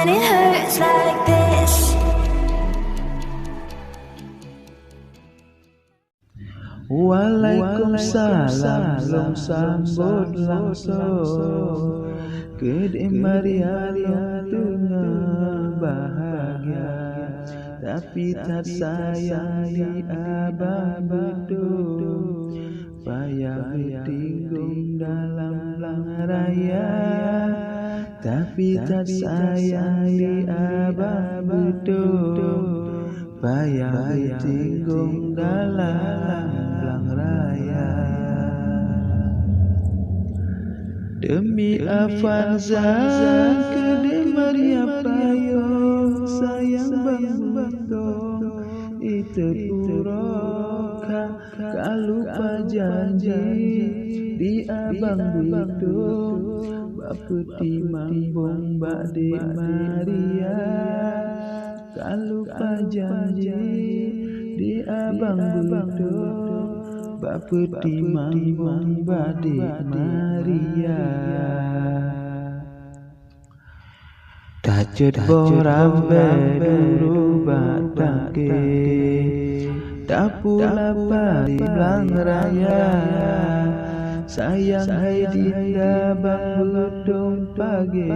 when it hurts like this. Waalaikumsalam, long sambut langsung Gede Maria tengah bahagia, tapi tak sayang di abang betul. Payah bertinggung dalam belang raya, tapi tak sayang di abang betul. Payah bertinggung dalam belang raya. Demi Avanza Gede Maria payung sayang bang betul. Itu uroka kalau janji di abang betul. Bapa timang bong Bade Maria kalau janji di abang betul. Bapa timang bong Bade Maria. Tacut borambe dulu batang ke Tapula pari belang raya. Sayang hai dinda bang bedong pagi,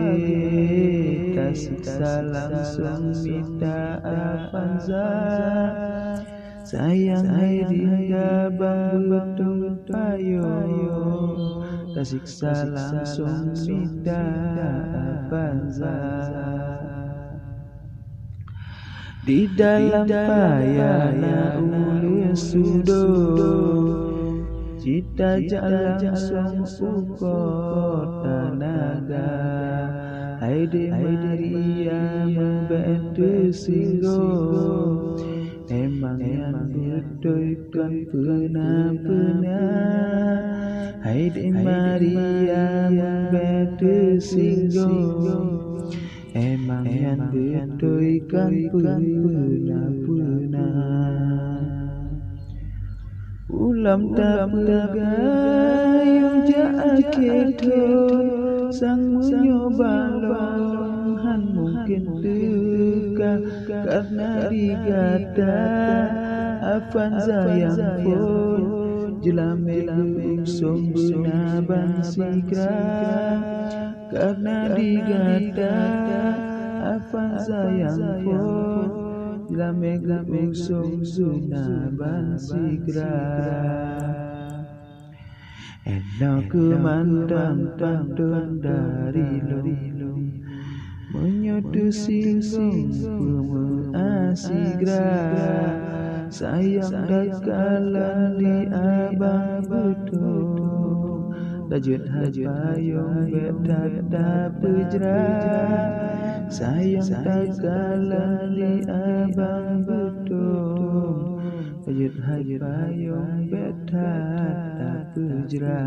Tasik langsung minta Avanza. Sayang hai dinda bang bedong payung, Tasik langsung minta Avanza. Di dalam payana ulu sudo, cita jalan langsung ukot tanaga. Haide Maria membantu singgo, emang yang berdoikan pernah-pernah. Haide Maria membantu singgo, emang yang berdoikan pernah-pernah. Ulam tak bergayung jaketun, sang menyoba longhan mungkin teka karena digata Avanza yang pun jelame langsung benaban sigra karena digata Avanza yang pun Lameg sung sunaban sigra. Enak kemandang tandun dari lung, menyodu singgung pemuasigra. Sayang dakalan di abang betul, Dajut hajpayung betata pejra. Sayang dakalan di abang betul, Dajut hajpayung betata pejra.